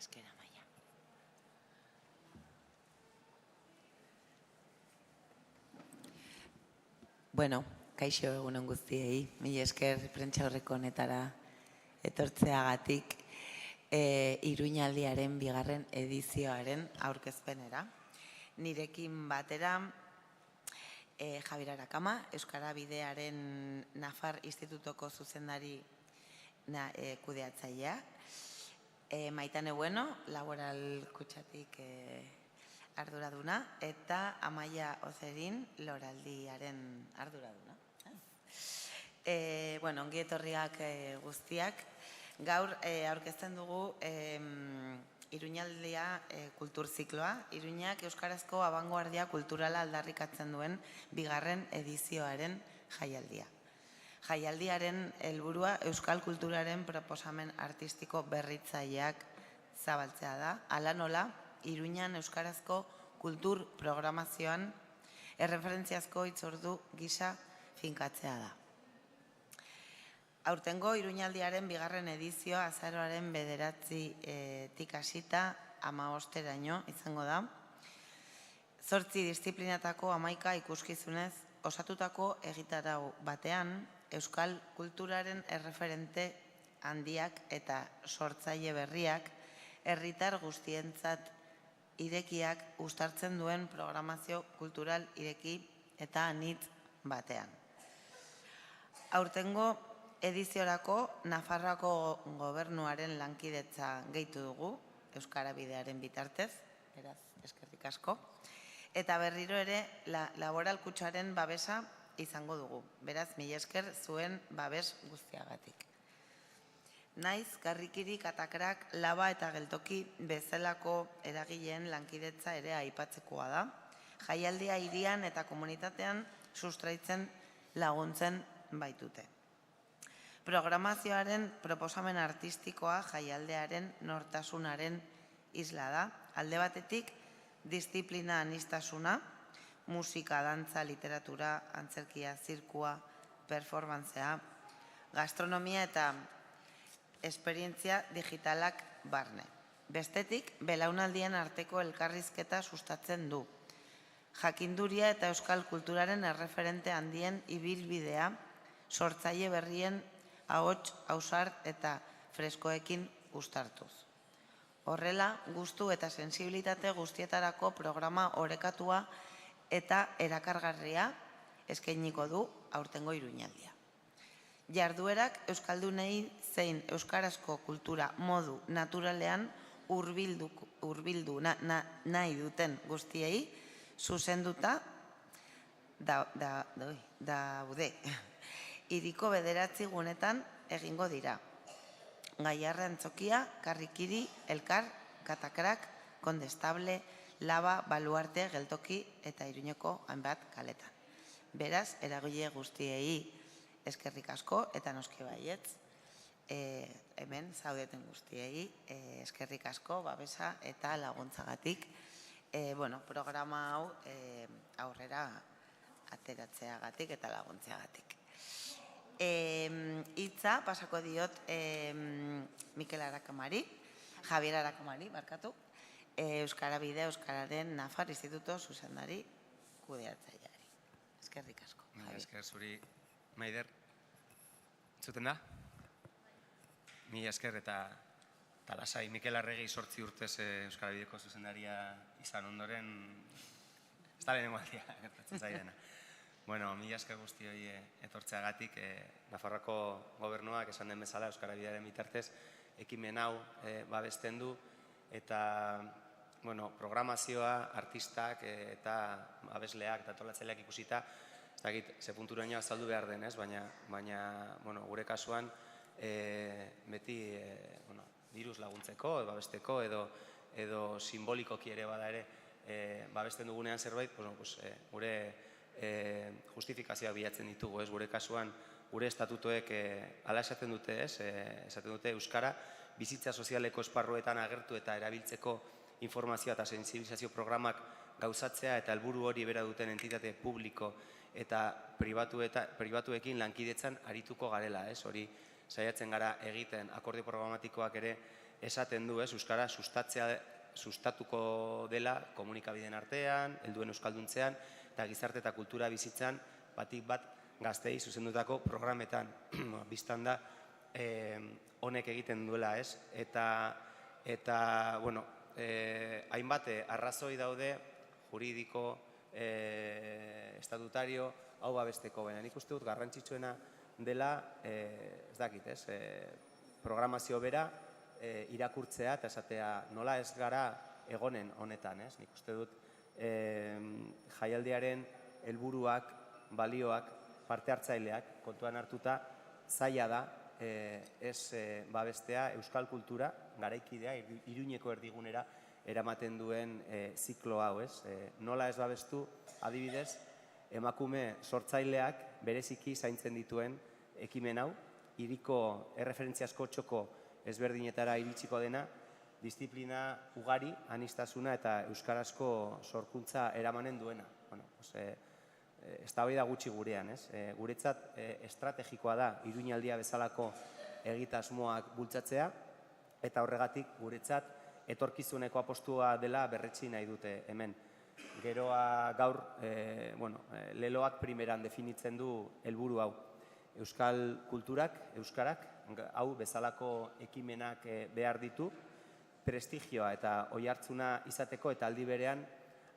esker, Amaia. Bueno, kaixo egunon guztiei, mila esker prentsaurreko honetara etortzeagatik Iruñaldiaren bigarren edizioaren aurkezpenera. Nirekin batera Javier Arakama, Euskara Bidearen Nafar Institutoko zuzendari kudeatzailea, Maitane Bueno, laboral kutxatik arduraduna, eta Amaia Ozerin, loraldiaren arduraduna. Bueno, ongi etorriak guztiak. Gaur aurkezten dugu Iruñaldia kulturzikloa, Iruñak euskarazko abangoardia kulturala aldarrikatzen duen bigarren edizioaren jaialdia. Jaialdiaren helburua euskal kulturaren proposamen artistiko berritzaileak zabaltzea da. Hala nola, Iruñan euskarazko kultur programazioan erreferentziazko hitzordu gisa finkatzea da. Aurtengo Iruñaldiaren bigarren edizioa azaroaren 9-tik hasita 15-teraino izango da. 8 diziplinatako 11 ikuskizunez osatutako egitarau batean, euskal kulturaren erreferente handiak eta sortzaile berriak herritar guztientzat irekiak uztartzen duen programazio kultural ireki eta anitz batean. Aurtengo ediziorako Nafarroako gobernuaren lankidetza gehitu dugu, Euskara Bidearen bitartez, beraz, eskerrik asko, eta berriro ere laboral kutxaren babesa izango dugu, beraz, mila esker zuen babes guztiagatik. Naiz, Karrikiri, Katakrak, Laba eta Geltoki bezalako eragileen lankidetza ere aipatzekoa da, jaialdia hirian eta komunitatean sustraitzen laguntzen baitute. Programazioaren proposamen artistikoa jaialdearen nortasunaren isla da. Alde batetik, disiplina aniztasuna, musika, dantza, literatura, antzerkia, zirkua, performantzea, gastronomia eta esperientzia digitalak barne. Bestetik, belaunaldien arteko elkarrizketa sustatzen du. Jakinduria eta euskal kulturaren erreferente handien ibilbidea, sortzaile berrien ahots, ausart eta freskoekin uztartuz. Horrela, gustu eta sensibilitate guztietarako programa orekatua eta erakargarria eskainiko du aurtengo Iruñaldia. Jarduerak euskaldunei zein euskarazko kultura modu naturalean hurbildu nahi duten guztiei zuzenduta daude. Hiriko 9 gunetan egingo dira. Gaiarre, Antzokia, Karrikiri, Elkar, Katakrak, Kondestable, Laba, Baluarte, Geltoki eta Iruñeko hainbat kaletan. Beraz, eragile guztiei eskerrik asko eta noski baietz, hemen zaudeten guztiei eskerrik asko, babesa eta laguntzagatik. Programa hau aurrera ateratzeagatik eta laguntzeagatik. Hitza pasako diot Mikel Arakamari, Javier Arakamari, barkatu, Euskara Bide, Euskararen Nafar Instituto zuzendari kudeatzaileari. Eskerrik asko. Esker zuri, Maider. Zuten da? Mila esker eta lasai Mikel Arregi 8 urtez Euskara Bideko zuzendaria izan ondoren, ez da lehenengo aldia gertatzen zaidana. Mila esker guztioi etortzeagatik, Nafarroako gobernuak esan den bezala Euskara Bidearen bitartez ekimen hau babesten du eta programazioa, artistak eta abesleak eta antolatzaileak ikusita, ez dakit ze punturaino azaldu behar den, baina gure kasuan beti diruz laguntzeko, babesteko edo simbolikoki ere bada ere babesten dugunean zerbait, gure justifikazioa bilatzen ditugu, gure kasuan gure estatutoek hala esaten dute, esaten dute euskara bizitza sozialeko esparruetan agertu eta erabiltzeko informazioa eta sensibilizazio programak gauzatzea eta helburu hori bera duten entitate publiko eta pribatuekin lankidetzan arituko garela, hori saiatzen gara egiten akordio programatikoak ere esaten du, euskara sustatuko dela komunikabideen artean, helduen euskalduntzean eta gizarte eta kultura bizitzan batik bat gazteei zuzendutako programetan. Bistan da honek egiten duela, eta bueno, hainbat arrazoi daude juridiko, estatutario, hau babesteko, baina nik uste dut garrantzitsuena dela, ez dakit, programazio bera irakurtzea eta esatea nola ez gara egonen honetan, nik uste dut jaialdiaren helburuak, balioak, parte hartzaileak kontuan hartuta zaila da ez babestea euskal kultura garaikidea Iruñeko erdigunera eramaten duen ziklo hau, nola ez babestu adibidez emakume sortzaileak bereziki zaintzen dituen ekimen hau, hiriko erreferentziazko txoko ezberdinetara iritsiko dena, disiplina ugari, aniztasuna eta euskarazko sorkuntza eramanen duena. Eztabaida gutxi gurean, guretzat estrategikoa da Iruñaldia bezalako egitasmoak bultzatzea, eta horregatik guretzat etorkizuneko apostua dela berretsi nahi dute hemen. Geroa gaur, leloak primeran definitzen du helburu hau. Euskal kulturak, euskarak, hau bezalako ekimenak behar ditu, prestigioa eta oihartzuna izateko eta aldi berean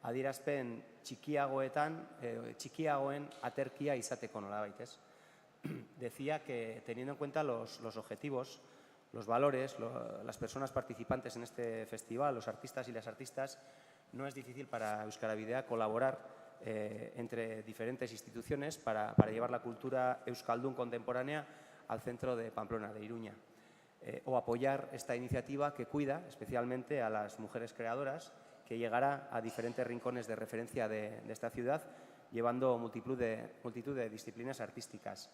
adierazpen txikiagoen aterkia izateko nolabait, Decía que teniendo en cuenta los objetivos, los valores, las personas participantes en este festival, los artistas y las artistas, no es difícil para Euskarabidea colaborar entre diferentes instituciones para llevar la cultura euskaldun contemporánea al centro de Pamplona, de Iruña, o apoyar esta iniciativa que cuida especialmente a las mujeres creadoras, que llegará a diferentes rincones de referencia de esta ciudad, llevando multitud de disciplinas artísticas.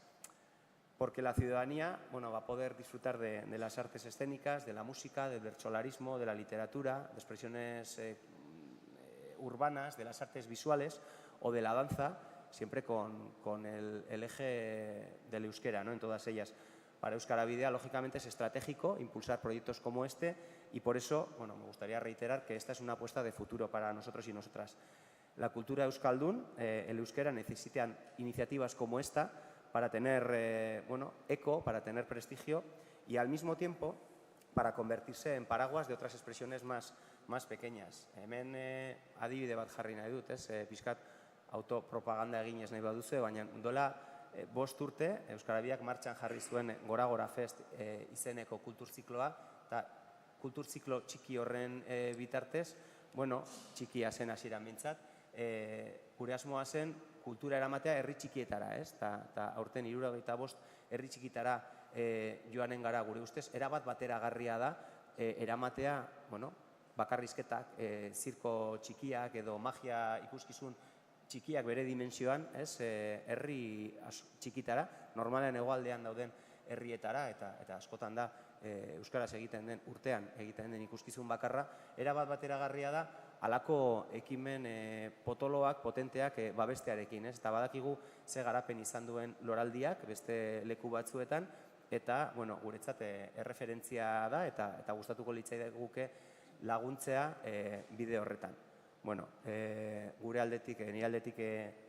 Porque la ciudadanía va a poder disfrutar de las artes escénicas, de la música, del bertsolarismo, de la literatura, de expresiones urbanas, de las artes visuales o de la danza, siempre con el eje del euskera, en todas ellas. Para Euskarabidea, lógicamente, es estratégico impulsar proyectos como este y por eso, me gustaría reiterar que esta es una apuesta de futuro para nosotros y nosotras. La cultura euskaldun, el euskera, necesitan iniciativas como esta para tener eco, para tener prestigio y al mismo tiempo para convertirse en paraguas de otras expresiones más pequeñas. Hemen adibide bat jarri nahi dut, pixkat autopropaganda eginez nahi baduzu, baina dola 5 urte Euskarabiak martxan jarri zuen Gora Fest izeneko kulturzikloa, eta kulturziklo txiki horren bitartez, txikia zen hasieran behintzat, gure asmoa zen kultura eramatea herri txikietara, eta aurten 75 herri txikitara joanen gara gure ustez, erabat bateragarria da eramatea, bakarrizketak, zirko txikiak edo magia ikuskizun txikiak bere dimensioan, herri txikitara, normalean hegoaldean dauden herrietara, eta askotan da euskaraz egiten den urtean egiten den ikuskizun bakarra, erabat bateragarria da halako ekimen potoloak, potenteak babestearekin, eta badakigu ze garapen izan duen loraldiak beste leku batzuetan, eta guretzat erreferentzia da eta gustatuko litzaiguke laguntzea bide horretan. Gure aldetik, nire aldetik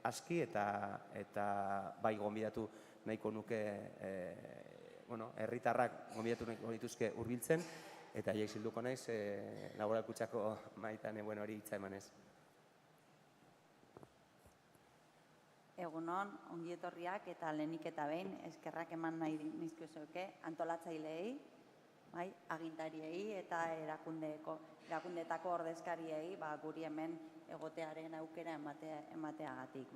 aski eta bai gonbidatu nahiko nuke herritarrak gonbidatu nahiko dituzke hurbiltzen eta jaiz hilduko naiz Laboral Kutxako Maitane hori hitza emanez. Egunon, ongi etorriak eta lehenik eta behin eskerrak eman nahi nizkizueke antolatzaileei, agintariei eta erakundeetako ordezkariei guri hemen egotearen aukera emateagatik.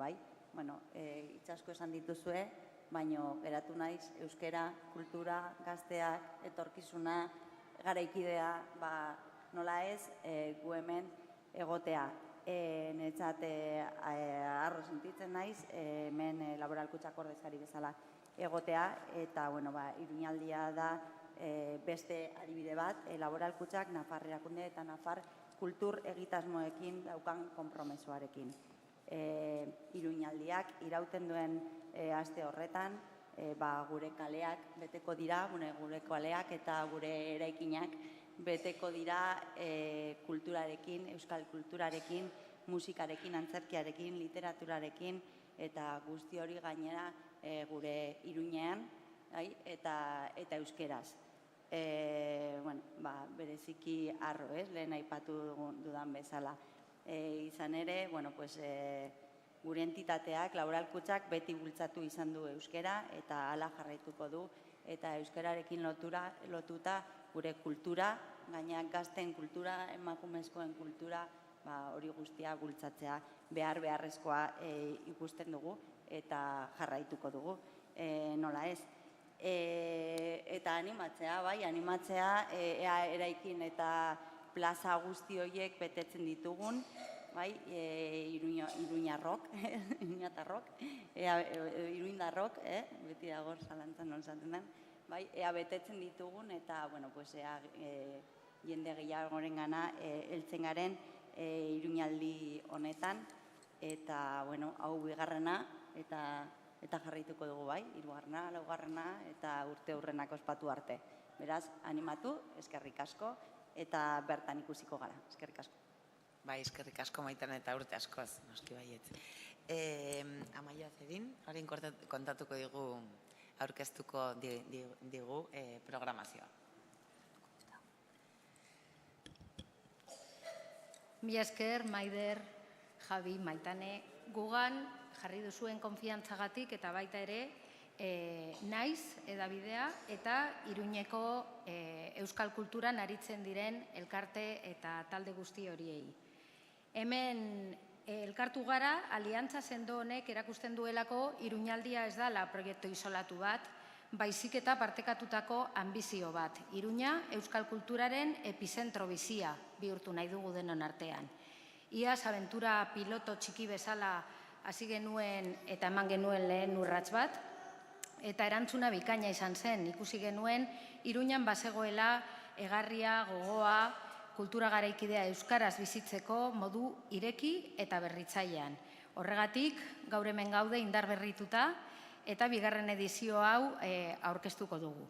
Itxasko esan dituzue, baino geratu naiz euskera, kultura, gazteak, etorkizuna, garaikidea, nola ez, gu hemen egotea. Netzat arro sentitzen naiz, hemen Laboral Kutxako ordezkari bezala egotea, eta Iruñaldia da beste adibide bat, Laboral Kutxak Nafar erakunde eta Nafar kultur egitasmoekin daukan konpromesoarekin. Iruñaldiak irauten duen aste horretan, gure kaleak beteko dira, gure kaleak eta gure eraikinak beteko dira kulturarekin, euskal kulturarekin, musikarekin, antzerkiarekin, literaturarekin, eta guzti hori gainera gure Iruñean eta euskeraz. Bereziki harro, lehen aipatu dudan bezala. Izan ere, gure entitateak, Laboral Kutxak, beti bultzatu izan du euskera eta hala jarraituko du, eta euskerarekin lotuta gure kultura, gaina gazten kultura, emakumezkoen kultura, hori guztia bultzatzea beharrezkoa ikusten dugu eta jarraituko dugu, nola ez. Eta animatzea, ea eraikin eta plaza guzti horiek betetzen ditugun, iruindarrok, beti dago zalantzan non zaten den, ea betetzen ditugun eta, ea jende gehiagoren gana heltzen garen Iruñaldi honetan, eta, hau bigarrena, eta jarraituko dugu hirugarrena, laugarrena, eta urte hurrenak ospatu arte. Beraz, animatu, eskerrik asko, eta bertan ikusiko gara, eskerrik asko. Bai, eskerrik asko Maitane eta urte askoz, noski baietz. Amaia Zedin, orain kontatuko digu, aurkeztuko digu programazioa. Mila esker, Maider, Javi, Maitane, gugan jarri duzuen konfiantzagatik eta baita ere naiz edabidea eta Iruñeko euskal kulturan aritzen diren elkarte eta talde guzti horiei. Hemen elkartu gara, aliantza sendo honek erakusten duelako Iruñaldia ez dela proiektu isolatu bat, baizik eta partekatutako anbizio bat. Iruña euskal kulturaren epizentro bizia bihurtu nahi dugu denon artean. Iaz abentura piloto txiki bezala hasi genuen eta eman genuen lehen urrats bat, eta erantzuna bikaina izan zen, ikusi genuen Iruñan bazegoela egarria, gogoa, kultura garaikidea euskaraz bizitzeko modu ireki eta berritzailean. Horregatik, gaur hemen gaude indar berrituta eta bigarren edizio hau aurkeztuko dugu.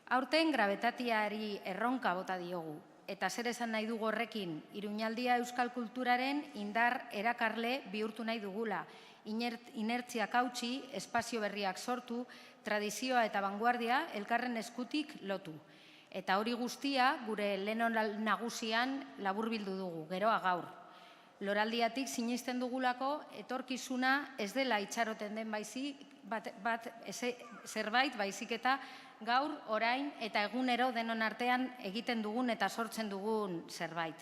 Aurten grabetatiari erronka bota diogu, eta zer esan nahi dugu horrekin, Iruñaldia euskal kulturaren indar erakarle bihurtu nahi dugula, inertziak hautsi, espazio berriak sortu, tradizioa eta vanguardia elkarren eskutik lotu. Eta hori guztia gure leheno nagusian laburbildu dugu, geroa gaur. Loraldiatik sinisten dugulako etorkizuna ez dela itxaroten den zerbait baizik eta gaur, orain eta egunero denon artean egiten dugun eta sortzen dugun zerbait.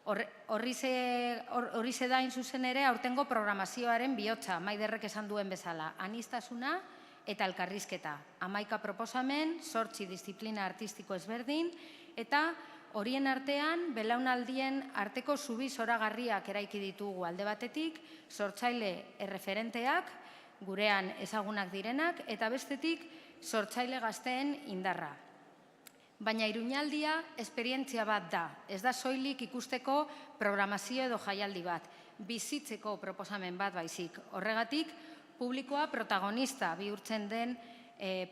Hori da hain zuzen ere aurtengo programazioaren bihotza, Maiderrek esan duen bezala, aniztasuna eta elkarrizketa. 11 proposamen, 8 disiplina artistiko ezberdin, eta horien artean belaunaldien arteko zubi zoragarriak eraiki ditugu alde batetik, sortzaile erreferenteak, gurean ezagunak direnak, eta bestetik sortzaile gazteen indarra. Baina Iruñaldia esperientzia bat da, ez da soilik ikusteko programazio edo jaialdi bat, bizitzeko proposamen bat baizik. Horregatik, publikoa protagonista bihurtzen den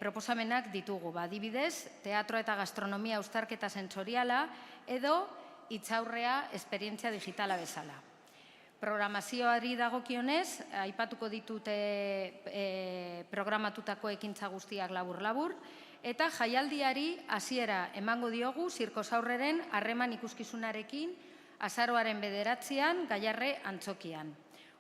proposamenak ditugu. Adibidez, teatro eta gastronomia uztarketa sentsoriala edo hitzaurrea esperientzia digitala bezala. Programazioari dagokionez, aipatuko ditute programatutako ekintza guztiak labur-labur, eta jaialdiari hasiera emango diogu Zirkosaurreren harreman ikuskizunarekin azaroaren 9an Gaiarre antzokian.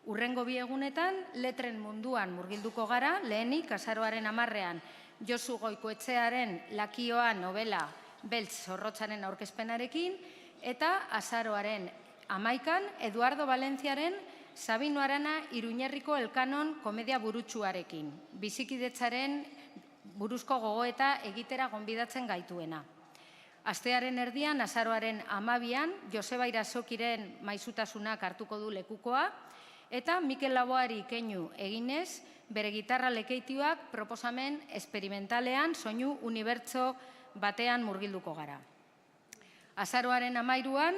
Urrengo bi egunetan letren munduan murgilduko gara, lehenik azaroaren 10ean Josu Goikoetxearen Lakioa novela beltz zorrotzaren aurkezpenarekin, eta azaroaren 11an Eduardo Valentziaren Sabino Arana Iruñerriko Elkanon komedia burutsuarekin, bizikidetzaren buruzko gogoeta egitera gonbidatzen gaituena. Astearen erdian, azaroaren 12an, Joseba Irazokiren maizutasunak hartuko du lekukoa, eta Mikel Laboari keinu eginez, bere gitarra lekeitioak proposamen esperimentalean soinu unibertso batean murgilduko gara. Azaroaren 13an,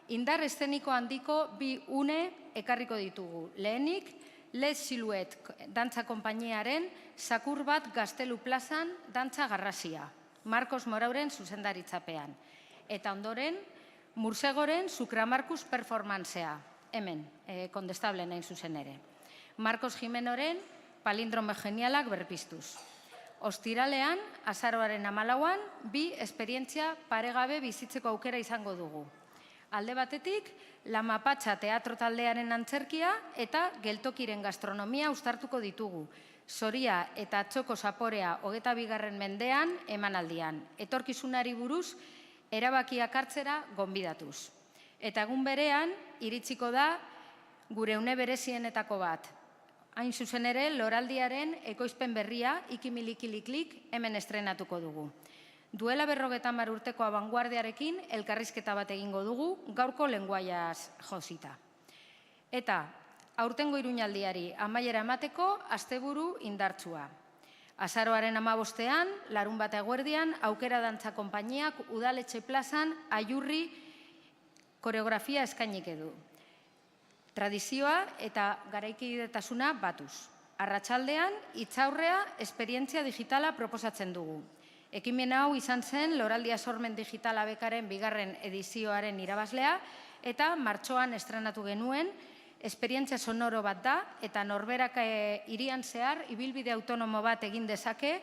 indar eszeniko handiko bi une ekarriko ditugu. Lehenik, Les Silhouette dantza konpainiaren Sakur bat Gaztelu plazan dantza garrasia, Marcos Morauren zuzendaritzapean. Eta ondoren, Mursegoren Sukramarkus performantzea, hemen, kondestablen hain zuzen ere. Marcos Jimenoren palindrome genialak berpiztuz. Ostiralean, azaroaren 14an, 2 esperientzia paregabe bizitzeko aukera izango dugu. Alde batetik, La Mapatxa teatro taldearen antzerkia eta geltokiren gastronomia uztartuko ditugu. Soria eta Txoko Zaporea 22. mendean emanaldian. Etorkizunari buruz, erabakiak hartzera gonbidatuz. Eta egun berean, iritsiko da gure une berezienetako bat. Hain zuzen ere, loraldiaren ekoizpen berria, ikimilikiliklik, hemen estrenatuko dugu. Duela 50 urteko abanguardiarekin elkarrizketa bat egingo dugu, gaurko lenguaiaz josita. Eta, aurtengo Iruñaldiari amaiera emateko asteburu indartsua. Azaroaren 15ean, larunbat eguerdian, Aukera Dantza Konpainiak Udaletxe plazan Aiurri koreografia eskainik du. Tradizioa eta garaikidetasuna batuz. Arratsaldean, hitzaurrea esperientzia digitala proposatzen dugu. Ekimen hau izan zen Loraldia Sormen Digitala Bekaren 2. edizioaren irabazlea eta martxoan estrenatu genuen esperientzia sonoro bat da eta norberak hirian zehar ibilbide autonomo bat egin dezake,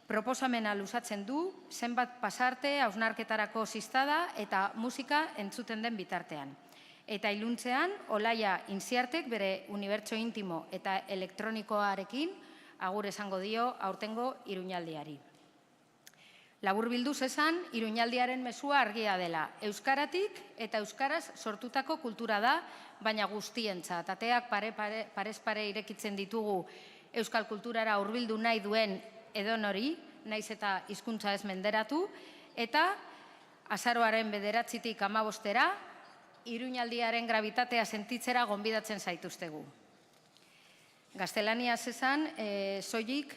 proposamena luzatzen du, zenbat pasarte, hausnarketarako ziztada eta musika entzuten den bitartean. Eta iluntzean, Olaia Inziartek bere unibertso intimo eta elektronikoarekin agur esango dio aurtengo Iruñaldiari. Laburbilduz esan, Iruñaldiaren mezua argia dela. Euskaratik eta euskaraz sortutako kultura da, baina guztientzat. Ateak parez pare irekitzen ditugu euskal kulturara hurbildu nahi duen edonori, naiz eta hizkuntza ez menderatu, eta azaroaren 9tik 15era, Iruñaldiaren gravitatea sentitzera gonbidatzen zaituztegu. Gaztelaniaz esan, soilik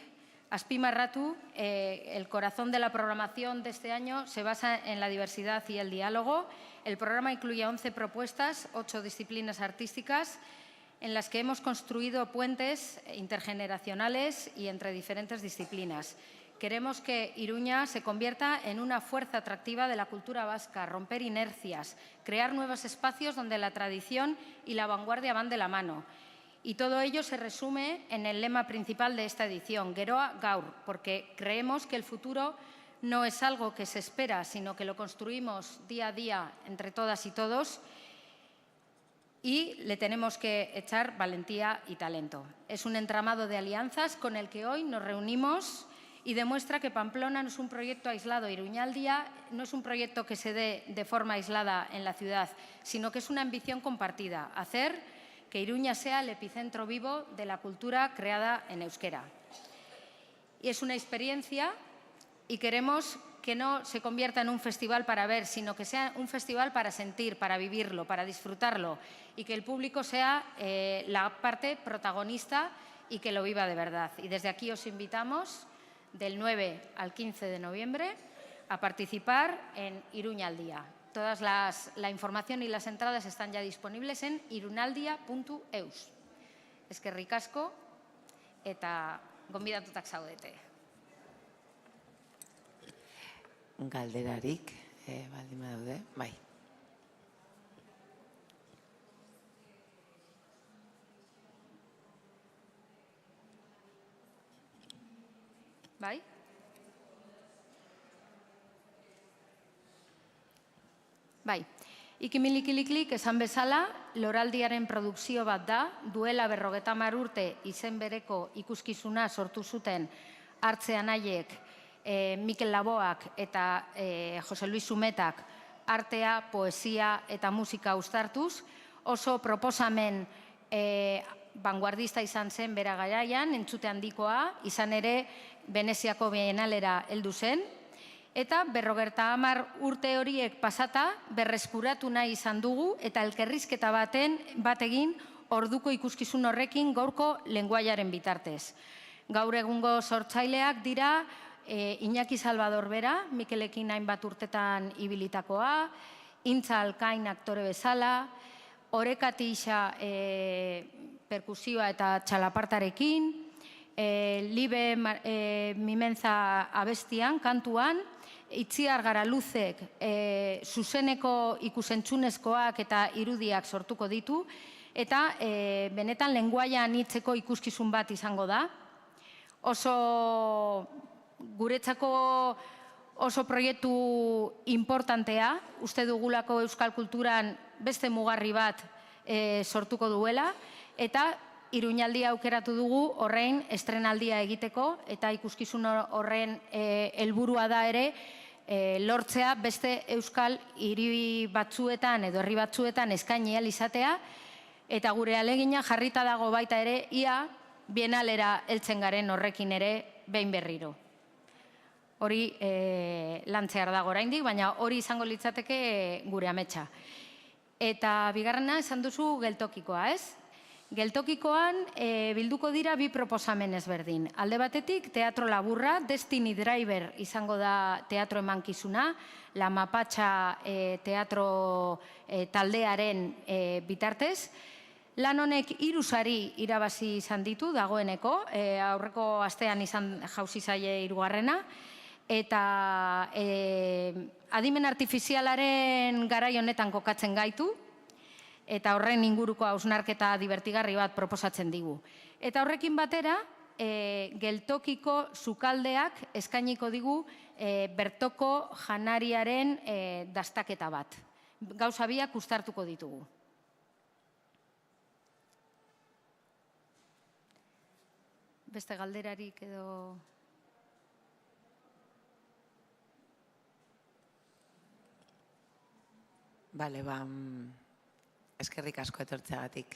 azpimarratu, el corazón de la programación de este año se basa en la diversidad y el diálogo. El programa incluye 11 propuestas, 8 disciplinas artísticas, en las que hemos construido puentes intergeneracionales y entre diferentes disciplinas. Queremos que Iruña se convierta en una fuerza atractiva de la cultura vasca, romper inercias, crear nuevos espacios donde la tradición y la vanguardia van de la mano. Y todo ello se resume en el lema principal de esta edición, Geroa Gaur, porque creemos que el futuro no es algo que se espera, sino que lo construimos día a día entre todas y todos y le tenemos que echar valentía y talento. Es un entramado de alianzas con el que hoy nos reunimos y demuestra que Pamplona no es un proyecto aislado. Iruñaldia no es un proyecto que se dé de forma aislada en la ciudad, sino que es una ambición compartida, hacer que Iruña sea el epicentro vivo de la cultura creada en euskera. Y es una experiencia y queremos que no se convierta en un festival para ver, sino que sea un festival para sentir, para vivirlo, para disfrutarlo y que el público sea la parte protagonista y que lo viva de verdad. Y desde aquí os invitamos del 9 al 15 de noviembre a participar en Iruñaldia. La información y las entradas están ya disponibles en irunaldia.eus. Eskerrik asko eta gonbidatutak zaudete. Galderarik, baldin badaude, bai. Bai? Bai. Ikimilikiliklik esan bezala, Loraldiaren produkzio bat da, duela 50 urte izen bereko ikuskizuna sortu zuten Hartzean Aiek, Mikel Laboak eta Jose Luis Sumetak artea, poesia eta musika uztartuz, oso proposamen vanguardista izan zen bera garaian, entzute handikoa, izan ere Veneziako Bienalera heldu zen, eta 50 urte horiek pasata berreskuratu nahi izan dugu eta elkarrizketa bat egin orduko ikuskizun horrekin gaurko lenguaiaren bitartez. Gaur egungo sortzaileak dira Iñaki Salvador bera, Mikelekin hainbat urtetan ibilitakoa, Intza Alkain aktore bezala, Oreka Tixa perkusioa eta txalapartarekin, Libe Mimenza abestian, kantuan, Itziar Garaluzek zuzeneko ikusentzunezkoak eta irudiak sortuko ditu, eta benetan lenguaia anitzeko ikuskizun bat izango da. Guretzako oso proiektu importantea, uste dugulako euskal kulturan beste mugarri bat sortuko duela, eta Iruñaldia aukeratu dugu horrein estrenaldia egiteko, eta ikuskizun horren helburua da ere lortzea beste euskal hiri batzuetan edo herri batzuetan eskaini ahal izatea, eta gure ahalegina jarrita dago baita ere ia bienalera heltzen garen horrekin ere behin berriro. Hori lantzear dago oraindik, baina hori izango litzateke gure ametsa. Eta bigarrena esan duzu geltokikoa, ez? Geltokikoan bilduko dira bi proposamen ezberdin. Alde batetik, teatro laburra, Destiny Driver izango da teatro emankizuna, La Mapatxa teatro taldearen bitartez. Lan honek 3 sari irabazi izan ditu dagoeneko, aurreko astean izan jauzi zaie 3. Eta adimen artifizialaren garai honetan kokatzen gaitu, eta horren inguruko hausnarketa divertigarri bat proposatzen digu. Eta horrekin batera, geltokiko sukaldeak eskainiko digu bertoko janariaren dastaketa bat. Gauza biak uztartuko ditugu. Beste galderarik edo... Bale, eskerrik asko etortzeagatik.